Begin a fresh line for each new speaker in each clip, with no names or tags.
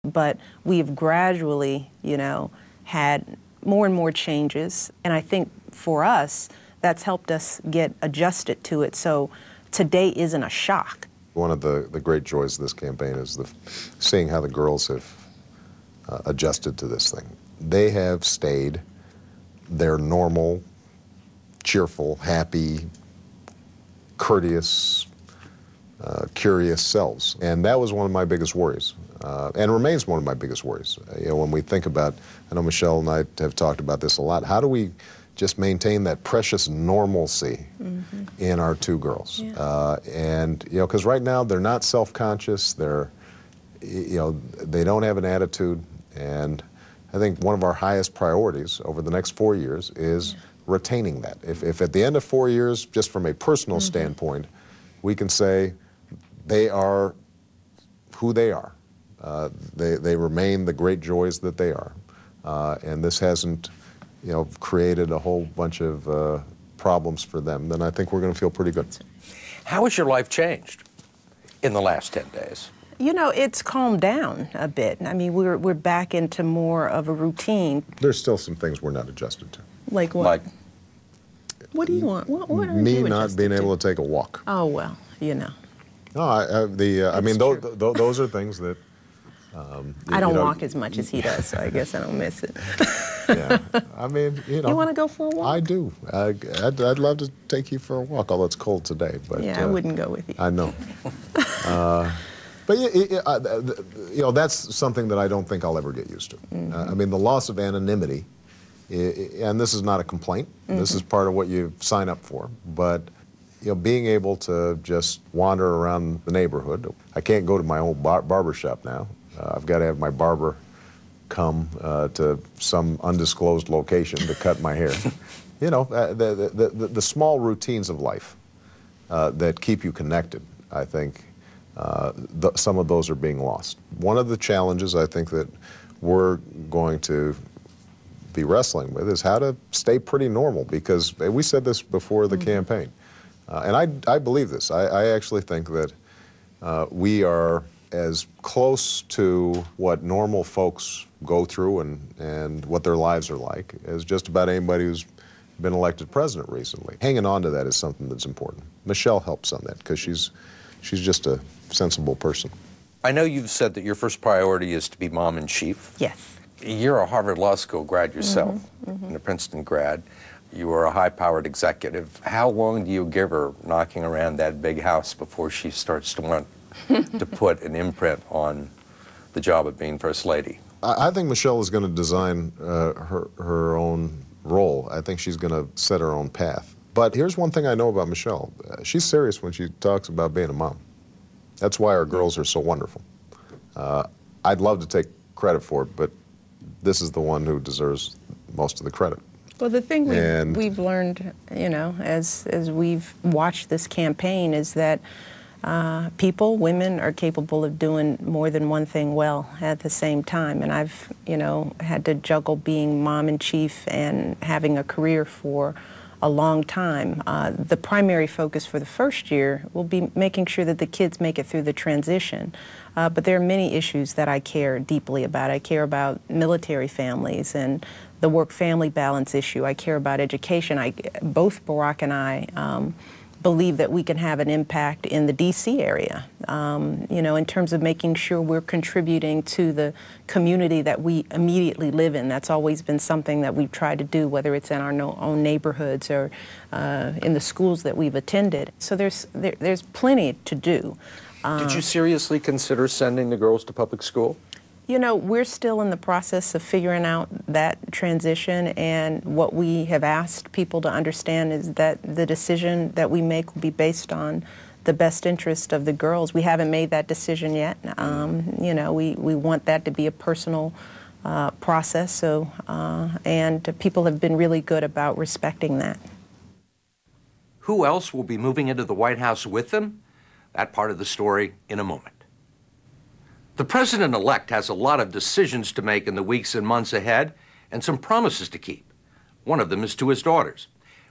But we've gradually, had more and more changes. And I think for us, that's helped us get adjusted to it. So today isn't a shock.
One of the great joys of this campaign is seeing how the girls have adjusted to this thing. They have stayed their normal, cheerful, happy, courteous, curious selves. And that was one of my biggest worries, and remains one of my biggest worries. When we think about, I know Michelle and I have talked about this a lot, how do we just maintain that precious normalcy in our two girls?
Yeah.
And, because right now they're not self-conscious, they don't have an attitude, and I think one of our highest priorities over the next 4 years is retaining that. If at the end of 4 years, just from a personal standpoint, we can say they are who they are. They remain the great joys that they are. And this hasn't, created a whole bunch of problems for them, then I think we're going to feel pretty good.
How has your life changed in the last 10 days?
It's calmed down a bit. I mean, we're back into more of a routine.
There's still some things we're not adjusted to.
Like what?
Like?
What do you want? What are
Me
you
not being
adjusted
able to take a walk.
Oh, well,
No, I mean, those are things that...
I don't walk as much as he does, so I guess I don't miss it.
Yeah, I mean,
You want to go for a walk?
I do. I'd love to take you for a walk, although it's cold today. But
Yeah, I wouldn't go with you.
I know. But that's something that I don't think I'll ever get used to. I mean, the loss of anonymity, and this is not a complaint. This is part of what you sign up for. But being able to just wander around the neighborhood. I can't go to my old barber shop now. I've got to have my barber come to some undisclosed location to cut my hair. The small routines of life that keep you connected, I think, some of those are being lost. One of the challenges I think that we're going to be wrestling with is how to stay pretty normal, because we said this before the campaign. And I believe this. I actually think that we are as close to what normal folks go through and what their lives are like as just about anybody who's been elected president recently. Hanging on to that is something that's important. Michelle helps on that because she's just a sensible person.
I know you've said that your first priority is to be mom-in-chief.
Yes.
You're a Harvard Law School grad yourself, and a Princeton grad. You were a high-powered executive. How long do you give her knocking around that big house before she starts to want to put an imprint on the job of being First Lady?
I think Michelle is going to design her own role. I think she's going to set her own path. But here's one thing I know about Michelle. She's serious when she talks about being a mom. That's why our girls are so wonderful. I'd love to take credit for it, but this is the one who deserves most of the credit.
Well, the thing we've learned, as we've watched this campaign is that women are capable of doing more than one thing well at the same time. And I've, had to juggle being mom-in-chief and having a career for a long time. The primary focus for the first year will be making sure that the kids make it through the transition. But there are many issues that I care deeply about. I care about military families and the work-family balance issue. I care about education. Both Barack and I believe that we can have an impact in the D.C. area, in terms of making sure we're contributing to the community that we immediately live in. That's always been something that we've tried to do, whether it's in our own neighborhoods or in the schools that we've attended. So there's plenty to do.
Did you seriously consider sending the girls to public school?
We're still in the process of figuring out that transition, and what we have asked people to understand is that the decision that we make will be based on the best interest of the girls. We haven't made that decision yet. We want that to be a personal process, and people have been really good about respecting that.
Who else will be moving into the White House with them? That part of the story in a moment. The president-elect has a lot of decisions to make in the weeks and months ahead, and some promises to keep. One of them is to his daughters.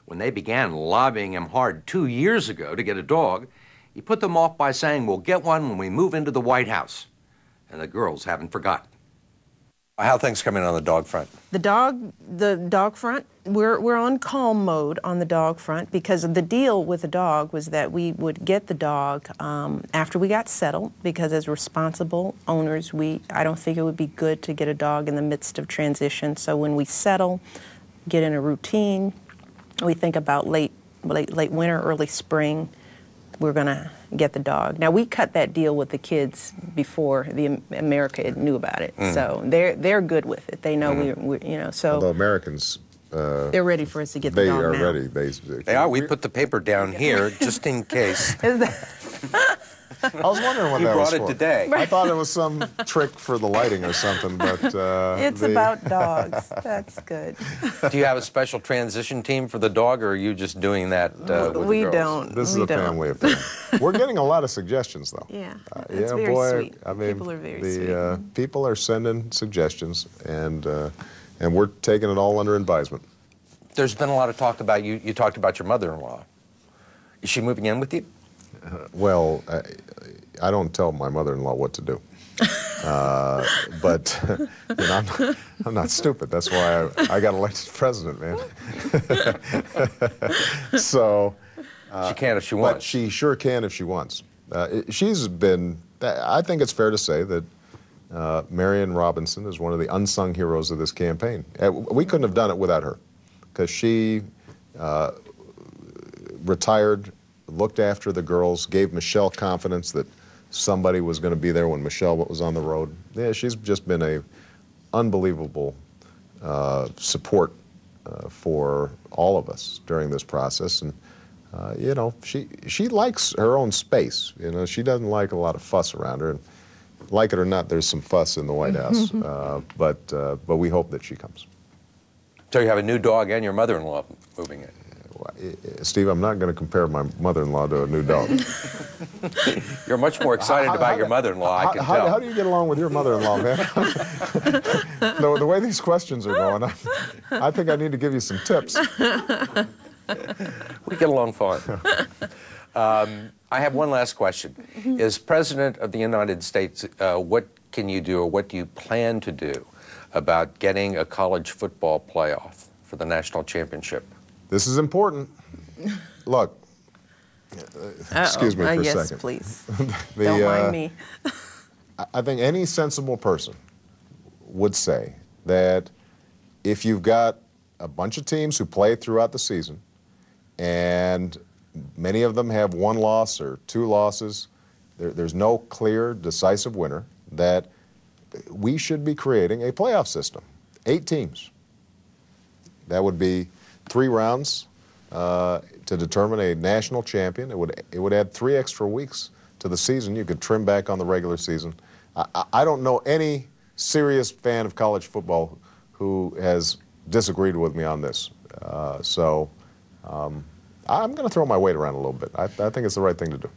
When they began lobbying him hard 2 years ago to get a dog, he put them off by saying, "We'll get one when we move into the White House." and the girls haven't forgotten. How are things coming on the dog front?
The dog front, we're on calm mode on the dog front, because the deal with the dog was that we would get the dog after we got settled, because as responsible owners, I don't think it would be good to get a dog in the midst of transition. So when we settle, get in a routine, we think about late winter, early spring, we're going to get the dog. Now, we cut that deal with the kids before America knew about it, so they're good with it. They know so.
Although Americans,
they're ready for us to get the dog now.
They are ready.
They are. We put the paper down here just in case.
I was wondering what that was for.
You brought it today.
I thought it was some trick for the lighting or something, but
it's about dogs. That's good.
Do you have a special transition team for the dog, or are you just doing that with the girls?
We don't.
This is a family affair. We're getting a lot of suggestions, though.
Yeah, it's very sweet.
I mean,
people are very sweet.
People are sending suggestions, and we're taking it all under advisement.
There's been a lot of talk about you. You talked about your mother-in-law. Is she moving in with you?
Well, I don't tell my mother-in-law what to do. But I'm not stupid. That's why I got elected president, man. So
she can if she wants.
But she sure can if she wants. She's been. I think it's fair to say that Marion Robinson is one of the unsung heroes of this campaign. We couldn't have done it without her, because she retired, looked after the girls, gave Michelle confidence that somebody was going to be there when Michelle was on the road. Yeah, she's just been a unbelievable support for all of us during this process. And you know, she likes her own space. You know, she doesn't like a lot of fuss around her. And like it or not, there's some fuss in the White House. But we hope that she comes.
So you have a new dog and your mother-in-law moving in.
Steve, I'm not going to compare my mother-in-law to a new dog.
You're much more excited about your mother-in-law, I can tell.
How do you get along with your mother-in-law, man? The way these questions are going, I think I need to give you some tips.
We get along fine. I have one last question. As President of the United States, what can you do, or what do you plan to do about getting a college football playoff for the national championship?
This is important. Look, excuse me for a
yes,
second.
Please. Don't mind me.
I think any sensible person would say that if you've got a bunch of teams who play throughout the season, and many of them have one loss or two losses, there's no clear, decisive winner, that we should be creating a playoff system. 8 teams. That would be 3 rounds to determine a national champion. It would add 3 extra weeks to the season. You could trim back on the regular season. I don't know any serious fan of college football who has disagreed with me on this. So I'm going to throw my weight around a little bit. I think it's the right thing to do.